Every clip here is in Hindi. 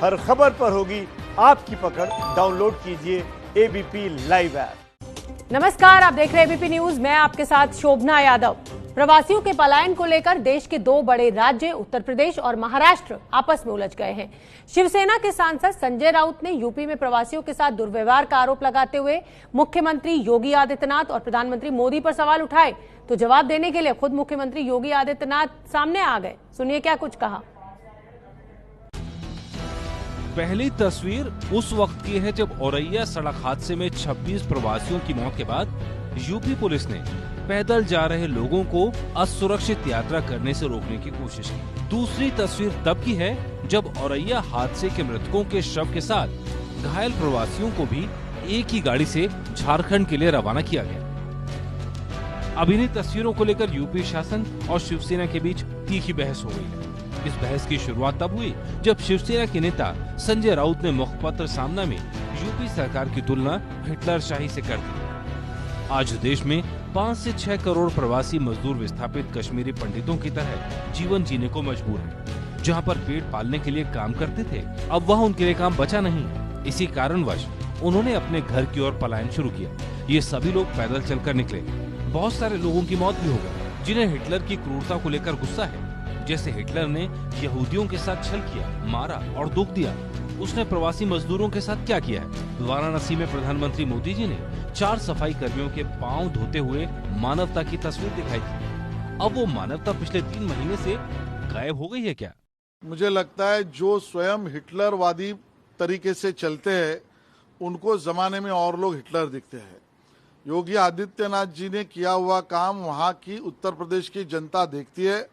हर खबर पर होगी आपकी पकड़। डाउनलोड कीजिए एबीपी लाइव ऐप। नमस्कार, आप देख रहे हैं एबीपी न्यूज। मैं आपके साथ शोभना यादव। प्रवासियों के पलायन को लेकर देश के दो बड़े राज्य उत्तर प्रदेश और महाराष्ट्र आपस में उलझ गए हैं। शिवसेना के सांसद संजय राउत ने यूपी में प्रवासियों के साथ दुर्व्यवहार का आरोप लगाते हुए मुख्यमंत्री योगी आदित्यनाथ और प्रधानमंत्री मोदी पर सवाल उठाए, तो जवाब देने के लिए खुद मुख्यमंत्री योगी आदित्यनाथ सामने आ गए। सुनिए क्या कुछ कहा। पहली तस्वीर उस वक्त की है जब औरैया सड़क हादसे में 26 प्रवासियों की मौत के बाद यूपी पुलिस ने पैदल जा रहे लोगों को असुरक्षित यात्रा करने से रोकने की कोशिश की। दूसरी तस्वीर तब की है जब औरैया हादसे के मृतकों के शव के साथ घायल प्रवासियों को भी एक ही गाड़ी से झारखंड के लिए रवाना किया गया। अब इन्हीं तस्वीरों को लेकर यूपी शासन और शिवसेना के बीच तीखी बहस हो गई है। इस बहस की शुरुआत तब हुई जब शिवसेना के नेता संजय राउत ने मुखपत्र सामना में यूपी सरकार की तुलना हिटलरशाही से कर दी। आज देश में 5 से 6 करोड़ प्रवासी मजदूर विस्थापित कश्मीरी पंडितों की तरह जीवन जीने को मजबूर हैं। जहां पर पेट पालने के लिए काम करते थे, अब वहां उनके लिए काम बचा नहीं। इसी कारणवश उन्होंने अपने घर की ओर पलायन शुरू किया। ये सभी लोग पैदल चलकर निकले। बहुत सारे लोगों की मौत भी हो गई, जिन्हें हिटलर की क्रूरता को लेकर गुस्सा है। जैसे हिटलर ने यहूदियों के साथ छल किया, मारा और दुख दिया, उसने प्रवासी मजदूरों के साथ क्या किया है। वाराणसी में प्रधानमंत्री मोदी जी ने 4 सफाई कर्मियों के पांव धोते हुए मानवता की तस्वीर दिखाई थी। अब वो मानवता पिछले 3 महीने से गायब हो गई है क्या? मुझे लगता है जो स्वयं हिटलरवादी तरीके से चलते हैं उनको जमाने में और लोग हिटलर दिखते हैं। योगी आदित्यनाथ जी ने किया हुआ काम वहाँ की उत्तर प्रदेश की जनता देखती है,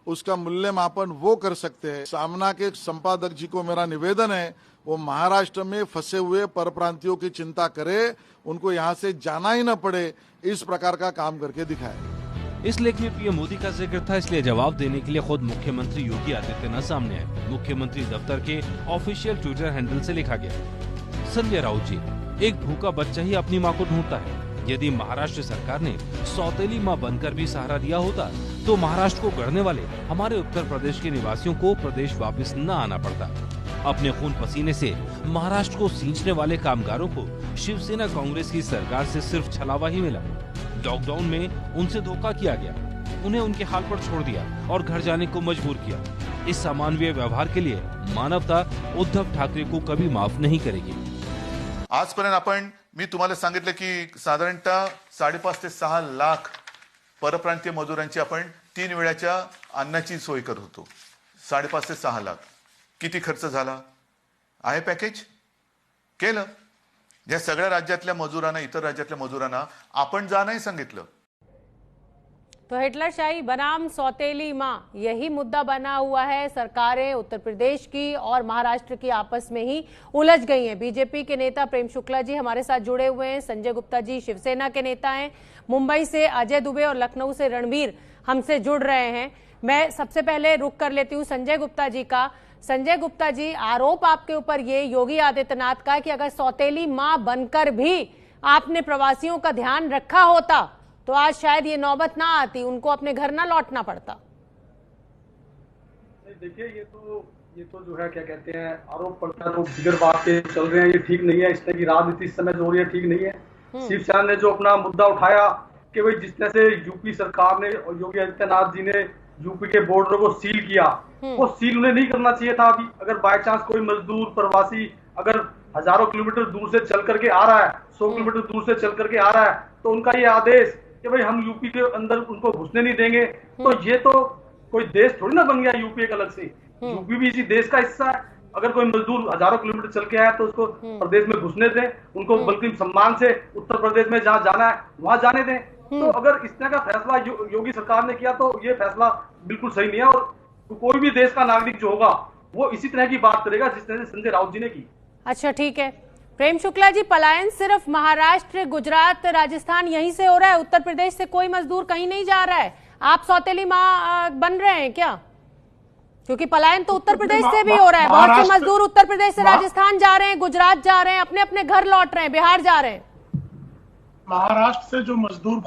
उसका मूल्य मापन वो कर सकते हैं। सामना के संपादक जी को मेरा निवेदन है, वो महाराष्ट्र में फंसे हुए परप्रांतियों की चिंता करे, उनको यहाँ से जाना ही न पड़े, इस प्रकार का काम करके दिखाए। इस लेख में पीएम मोदी का जिक्र था, इसलिए जवाब देने के लिए खुद मुख्यमंत्री योगी आदित्यनाथ सामने आए। मुख्यमंत्री दफ्तर के ऑफिशियल ट्विटर हैंडल से लिखा गया, संजय राउत जी, एक भूखा बच्चा ही अपनी माँ को ढूंढता है। यदि महाराष्ट्र सरकार ने सौतेली माँ बनकर भी सहारा दिया होता तो महाराष्ट्र को गढ़ने वाले हमारे उत्तर प्रदेश के निवासियों को प्रदेश वापस न आना पड़ता। अपने खून पसीने से महाराष्ट्र को सींचने वाले कामगारों को शिवसेना कांग्रेस की सरकार से सिर्फ छलावा ही मिला। लॉकडाउन में उनसे धोखा किया गया, उन्हें उनके हाल पर छोड़ दिया और घर जाने को मजबूर किया। इस अमानवीय व्यवहार के लिए मानवता उद्धव ठाकरे को कभी माफ नहीं करेगी। आजपर्यंत मी तुम्हाला सांगितलं की साधारणतः 5.5 ते 6 लाख परप्रांतीय मजुरांची आपण 3 वेळाच्या अन्नाची सोय करत होतो। 5.5 ते 6 लाख किती खर्च झाला आहे? पॅकेज केलं। या सगळ्या राज्यातल्या मजुरांना, इतर राज्यातल्या मजुरांना आपण जा नाही सांगितलं। तो हिटलरशाही बनाम सौतेली माँ, यही मुद्दा बना हुआ है। सरकारें उत्तर प्रदेश की और महाराष्ट्र की आपस में ही उलझ गई हैं। बीजेपी के नेता प्रेम शुक्ला जी हमारे साथ जुड़े हुए हैं। संजय गुप्ता जी शिवसेना के नेता हैं। मुंबई से अजय दुबे और लखनऊ से रणवीर हमसे जुड़ रहे हैं। मैं सबसे पहले रुक कर लेती हूँ संजय गुप्ता जी का। संजय गुप्ता जी, आरोप आपके ऊपर ये योगी आदित्यनाथ का कि अगर सौतेली माँ बनकर भी आपने प्रवासियों का ध्यान रखा होता तो आज शायद ये नौबत ना आती, उनको अपने घर ना लौटना पड़ता। देखिए, ये तो जो है क्या कहते हैं, आरोप प्रत्यारोप जो बिगर बात के चल रहे हैं, ये ठीक नहीं है। इस तरह की राजनीति इस समय जो हो रही है ठीक नहीं है। शिवसेना ने जो अपना मुद्दा उठाया कि भाई जिस तरह से यूपी सरकार ने और योगी आदित्यनाथ जी ने यूपी के बॉर्डर को सील किया, वो सील उन्हें नहीं करना चाहिए था। अभी अगर बाय चांस कोई मजदूर प्रवासी अगर हजारों किलोमीटर दूर से चल करके आ रहा है, 100 किलोमीटर दूर से चल करके आ रहा है, तो उनका ये आदेश कि भाई हम यूपी के अंदर उनको घुसने नहीं देंगे, तो ये तो कोई देश थोड़ी ना बन गया यूपी एक अलग से। यूपी भी इसी देश का हिस्सा है। अगर कोई मजदूर हजारों किलोमीटर चल के आया तो उसको प्रदेश में घुसने दें, उनको बल्कि सम्मान से उत्तर प्रदेश में जहाँ जाना है वहां जाने दें। तो अगर इस तरह का फैसला योगी सरकार ने किया तो ये फैसला बिल्कुल सही नहीं है। और कोई भी देश का नागरिक जो होगा वो इसी तरह की बात करेगा जिस तरह से संजय राउत जी ने की। अच्छा, ठीक है। प्रेम शुक्ला जी, पलायन सिर्फ महाराष्ट्र, गुजरात, राजस्थान यहीं से हो रहा है? उत्तर प्रदेश से कोई मजदूर कहीं नहीं जा रहा है? आप सौतेली माँ बन रहे हैं क्या? क्योंकि पलायन तो उत्तर प्रदेश से भी हो रहा है। बहुत से मजदूर उत्तर प्रदेश से राजस्थान जा रहे हैं, गुजरात जा रहे हैं, अपने अपने घर लौट रहे हैं, बिहार जा रहे हैं। महाराष्ट्र से जो मजदूर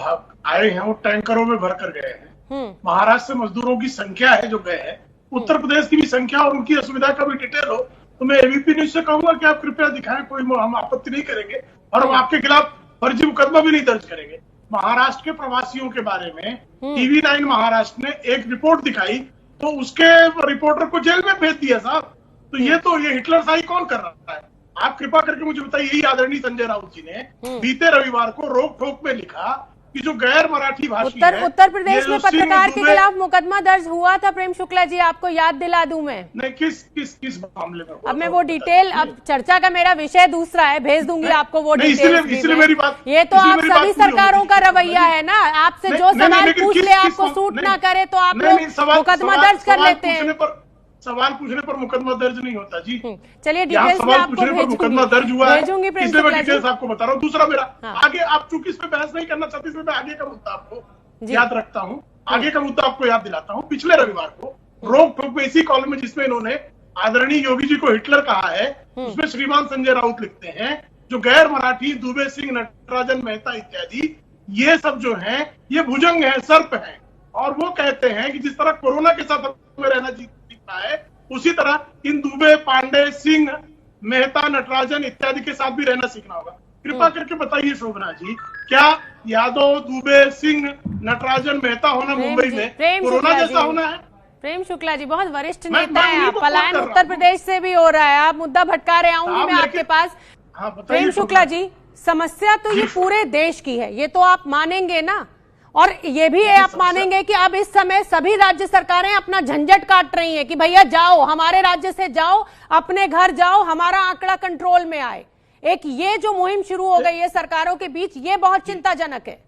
आए हैं वो टैंकरों में भर कर गए हैं। महाराष्ट्र से मजदूरों की संख्या है जो गए हैं। उत्तर प्रदेश की भी संख्या और उनकी असुविधा का भी डिटेल हो तो मैं एबीपी न्यूज से कहूंगा कि आप कृपया दिखाएं, कोई हम आपत्ति नहीं करेंगे और हम आपके खिलाफ फर्जी मुकदमा भी नहीं दर्ज करेंगे। महाराष्ट्र के प्रवासियों के बारे में टीवी 9 महाराष्ट्र ने एक रिपोर्ट दिखाई तो उसके रिपोर्टर को जेल में भेज दिया साहब। तो ये हिटलर शाही कौन कर रहा है? आप कृपा करके मुझे बताइए। यही आदरणीय संजय राउत जी ने बीते रविवार को रोक ठोक में लिखा कि जो गैर मराठी भाषी है, उत्तर प्रदेश में पत्रकार के खिलाफ मुकदमा दर्ज हुआ था प्रेम शुक्ला जी, आपको याद दिला दूं मैं। नहीं, किस मामले में? अब मैं वो डिटेल, अब चर्चा का मेरा विषय दूसरा है, भेज दूंगी आपको वो डिटेल। इसलिए मेरी बात, ये तो आप सभी सरकारों का रवैया है ना, आपसे जो सवाल पूछ ले आपको सूट ना करे तो आप लोग मुकदमा दर्ज कर लेते हैं। सवाल पूछने पर मुकदमा दर्ज नहीं होता जी। चलिए डिटेल्स में आपको मुकदमा दर्ज हुआ है, भेजूंगी प्रेम इसलिए मैं शुक्ला डिटेल्स जी। आपको बता रहा हूँ। दूसरा मेरा आगे, आप चूंकि इस पे बहस नहीं करना चाहती, इसमें मैं आगे का मुद्दा आपको याद रखता हूँ, आगे का मुद्दा आपको याद दिलाता हूँ। पिछले रविवार को रोक ठोक में इसी कॉलम में जिसमें इन्होंने आदरणीय योगी जी को हिटलर कहा है, उसमें श्रीमान संजय राउत लिखते हैं जो गैर मराठी दुबे सिंह, नटराजन मेहता इत्यादि ये सब जो है ये भुजंग है, सर्प है। और वो कहते हैं कि जिस तरह कोरोना के साथ हमें रहना सीखना है, उसी तरह इन दुबे, पांडे, सिंह, मेहता, नटराजन इत्यादि के साथ भी रहना सीखना होगा। कृपा करके बताइए शोभना जी, क्या यादव, दुबे, सिंह, नटराजन, मेहता होना मुंबई में कोरोना जैसा होना है? प्रेम शुक्ला जी बहुत वरिष्ठ नेता है, पलायन उत्तर प्रदेश से भी हो रहा है, आप मुद्दा भटका रहे, आऊंगी मैं आपके पास। प्रेम शुक्ला जी, समस्या तो ये पूरे देश की है, ये तो आप मानेंगे ना, और ये भी आप मानेंगे कि अब इस समय सभी राज्य सरकारें अपना झंझट काट रही हैं कि भैया जाओ, हमारे राज्य से जाओ, अपने घर जाओ, हमारा आंकड़ा कंट्रोल में आए। एक ये जो मुहिम शुरू हो गई है सरकारों के बीच, ये बहुत चिंताजनक है।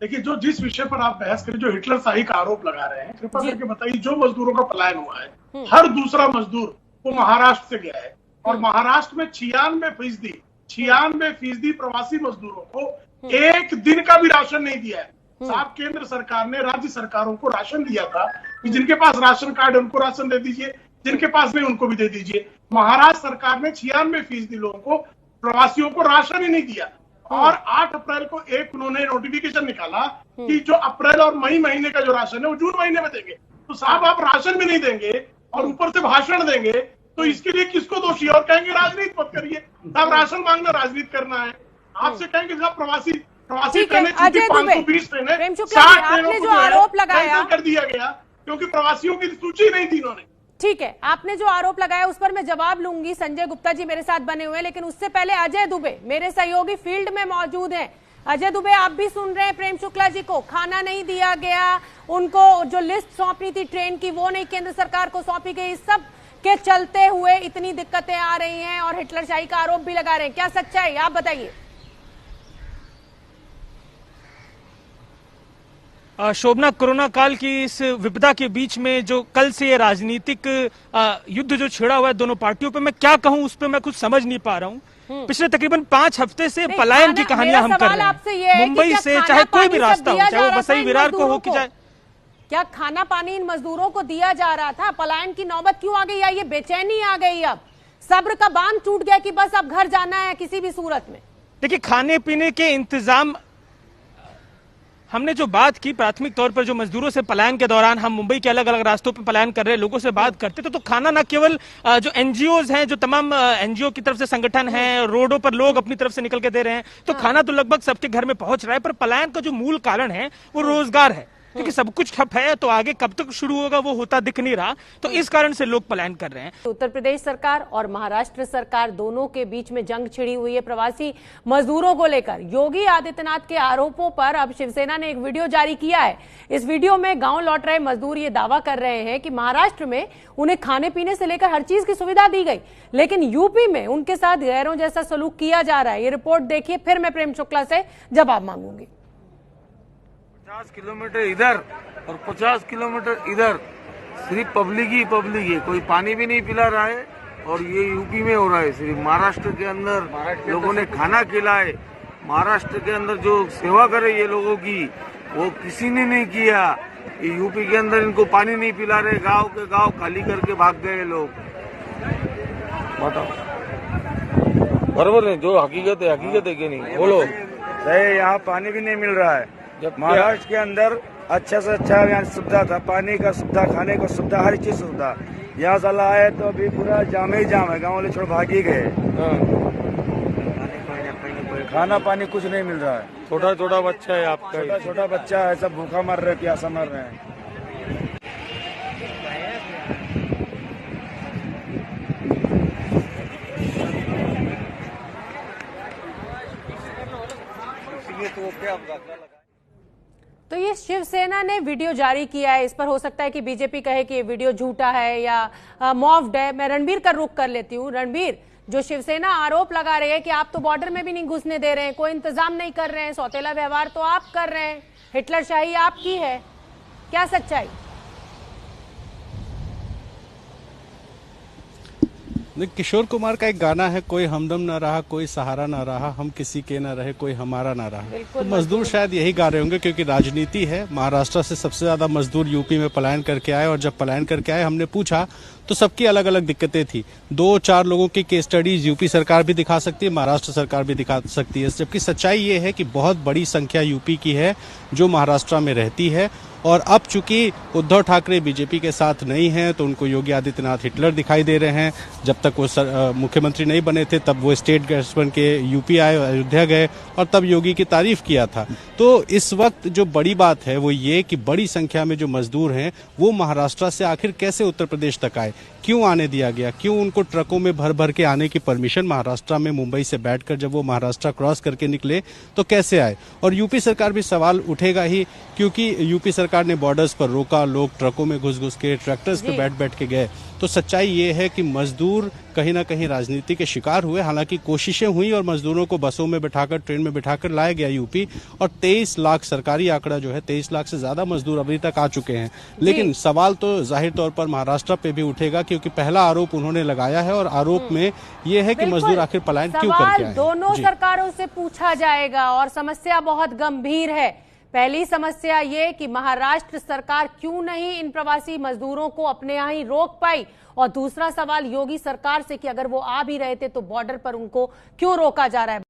देखिए, जो जिस विषय पर आप बहस करें, जो हिटलर शाही का आरोप लगा रहे हैं, कृपा करके बताइए, जो मजदूरों का पलायन हुआ है, हर दूसरा मजदूर वो महाराष्ट्र से गया है और महाराष्ट्र में 96% प्रवासी मजदूरों को एक दिन का भी राशन नहीं दिया है। साहब, केंद्र सरकार ने राज्य सरकारों को राशन दिया था कि जिनके पास राशन कार्ड है उनको राशन दे दीजिए, जिनके पास नहीं उनको भी दे दीजिए। महाराष्ट्र सरकार ने 96% लोगों को, प्रवासियों को राशन ही नहीं दिया। और 8 अप्रैल को एक उन्होंने नोटिफिकेशन निकाला कि जो अप्रैल और मई महीने का जो राशन है वो जून महीने में देंगे। तो साहब, आप राशन भी नहीं देंगे और ऊपर से भाषण देंगे, तो इसके लिए किसको दोषी? और कहेंगे राजनीति मत करिए। साहब, राशन मांगना राजनीति करना है। आपसे कहेंगे साहब प्रवासी ट्रेनें 520 ट्रेनें 60 ट्रेनों को आरोप लगाया कर दिया गया क्योंकि प्रवासियों की सूची नहीं थी इन्होंने। ठीक है, आपने जो आरोप लगाया उस पर मैं जवाब लूंगी, संजय गुप्ता जी मेरे साथ बने हुए हैं, लेकिन उससे पहले अजय दुबे मेरे सहयोगी फील्ड में मौजूद हैं। अजय दुबे, आप भी सुन रहे हैं प्रेम शुक्ला जी को, खाना नहीं दिया गया, उनको जो लिस्ट सौंपनी थी ट्रेन की वो नहीं केंद्र सरकार को सौंपी गई, सब के चलते हुए इतनी दिक्कतें आ रही हैं और हिटलरशाही का आरोप भी लगा रहे हैं, क्या सच्चाई आप बताइए। शोभना, कोरोना काल की इस विपदा के बीच में जो कल से ये राजनीतिक युद्ध जो छिड़ा हुआ है दोनों पार्टियों पे, मैं क्या कहूं उस पे मैं कुछ समझ नहीं पा रहा हूं। पिछले तकरीबन 5 हफ्ते से पलायन की कहानियां हम कर रहे हैं मुंबई से, चाहे कोई भी रास्ता हो, चाहे वो वसई विरार को हो कि चाहे क्या खाना पानी इन मजदूरों को दिया जा रहा था। पलायन की नौबत क्यों आ गई, या ये बेचैनी आ गई, अब सब्र का बांध टूट गया कि बस अब घर जाना है किसी भी सूरत में? देखिए, खाने पीने के इंतजाम, हमने जो बात की प्राथमिक तौर पर जो मजदूरों से पलायन के दौरान हम मुंबई के अलग अलग रास्तों पर पलायन कर रहे लोगों से बात करते तो खाना न केवल जो एनजीओज हैं, जो तमाम एनजीओ की तरफ से संगठन हैं, रोडों पर लोग अपनी तरफ से निकल के दे रहे हैं, तो खाना तो लगभग सबके घर में पहुंच रहा है, पर पलायन का जो मूल कारण है वो रोजगार है, क्योंकि सब कुछ ठप है, तो आगे कब तक शुरू होगा वो होता दिख नहीं रहा, तो इस कारण से लोग पलायन कर रहे हैं। उत्तर प्रदेश सरकार और महाराष्ट्र सरकार दोनों के बीच में जंग छिड़ी हुई है प्रवासी मजदूरों को लेकर। योगी आदित्यनाथ के आरोपों पर अब शिवसेना ने एक वीडियो जारी किया है। इस वीडियो में गांव लौट रहे मजदूर ये दावा कर रहे हैं कि महाराष्ट्र में उन्हें खाने पीने से लेकर हर चीज की सुविधा दी गई, लेकिन यूपी में उनके साथ गैरों जैसा सलूक किया जा रहा है। ये रिपोर्ट देखिए, फिर मैं प्रेम शुक्ला से जवाब मांगूंगी। 50 किलोमीटर इधर और 50 किलोमीटर इधर सिर्फ पब्लिक ही, कोई पानी भी नहीं पिला रहा है। और ये यूपी में हो रहा है, सिर्फ महाराष्ट्र के अंदर लोगों ने खाना खिलाए, महाराष्ट्र के अंदर जो सेवा करे ये लोगों की वो किसी ने नहीं किया। ये यूपी के अंदर इनको पानी नहीं पिला रहे, गांव के गांव खाली करके भाग गए लोग। बताओ, बराबर नहीं, जो हकीकत है कि नहीं बोलो। यहाँ पानी भी नहीं मिल रहा है। जब महाराष्ट्र के अंदर अच्छा से अच्छा यहाँ सुविधा था, पानी का सुविधा, खाने का सुविधा, हर चीज सुविधा। यहाँ साला आए तो अभी पूरा जाम ही जाम है, गाँव वाले छोड़ भाग ही गए। खाना पानी कुछ नहीं मिल रहा है। छोटा छोटा बच्चा है आपका, छोटा छोटा बच्चा है, सब भूखा मर रहे हैं, प्यासा मर रहे हैं। तो ये शिवसेना ने वीडियो जारी किया है, इस पर हो सकता है कि बीजेपी कहे कि ये वीडियो झूठा है या मॉफ्ड है। मैं रणबीर का रुख कर लेती हूँ। रणबीर, जो शिवसेना आरोप लगा रही है कि आप तो बॉर्डर में भी नहीं घुसने दे रहे हैं, कोई इंतजाम नहीं कर रहे हैं, सौतेला व्यवहार तो आप कर रहे हैं, हिटलरशाही आपकी है, क्या सच्चाई? किशोर कुमार का एक गाना है, कोई हमदम ना रहा, कोई सहारा ना रहा, हम किसी के ना रहे, कोई हमारा ना रहा। तो मजदूर शायद यही गा रहे होंगे, क्योंकि राजनीति है। महाराष्ट्र से सबसे ज्यादा मजदूर यूपी में पलायन करके आए, और जब पलायन करके आए हमने पूछा तो सबकी अलग अलग दिक्कतें थी। 2-4 लोगों की केस स्टडीज यूपी सरकार भी दिखा सकती है, महाराष्ट्र सरकार भी दिखा सकती है, जबकि सच्चाई ये है कि बहुत बड़ी संख्या यूपी की है जो महाराष्ट्र में रहती है। और अब चूंकि उद्धव ठाकरे बीजेपी के साथ नहीं हैं, तो उनको योगी आदित्यनाथ हिटलर दिखाई दे रहे हैं। जब तक वो मुख्यमंत्री नहीं बने थे तब वो स्टेट गेस्ट बन के यूपी आए, अयोध्या गए, और तब योगी की तारीफ किया था। तो इस वक्त जो बड़ी बात है वो ये कि बड़ी संख्या में जो मजदूर हैं वो महाराष्ट्र से आखिर कैसे उत्तर प्रदेश तक आए, क्यों आने दिया गया, क्यों उनको ट्रकों में भर भर के आने की परमिशन महाराष्ट्र में मुंबई से बैठकर जब वो महाराष्ट्र क्रॉस करके निकले तो कैसे आए। और यूपी सरकार भी सवाल उठेगा ही, क्योंकि यूपी सरकार ने बॉर्डर्स पर रोका, लोग ट्रकों में घुस के, ट्रैक्टर्स पे बैठ बैठ के गए। तो सच्चाई ये है कि मजदूर कहीं ना कहीं राजनीति के शिकार हुए। हालांकि कोशिशें हुई और मजदूरों को बसों में बिठाकर, ट्रेन में बिठाकर लाया गया यूपी, और 23 लाख सरकारी आंकड़ा जो है, 23 लाख से ज्यादा मजदूर अभी तक आ चुके हैं। लेकिन सवाल तो जाहिर तौर पर महाराष्ट्र पे भी उठेगा, क्योंकि पहला आरोप उन्होंने लगाया है, और आरोप में ये है कि मजदूर आखिर पलायन क्यों करके आए। दोनों सरकारों से पूछा जाएगा, और समस्या बहुत गंभीर है। पहली समस्या ये कि महाराष्ट्र सरकार क्यों नहीं इन प्रवासी मजदूरों को अपने यहाँ ही रोक पाई, और दूसरा सवाल योगी सरकार से कि अगर वो आ भी रहे थे तो बॉर्डर पर उनको क्यों रोका जा रहा है।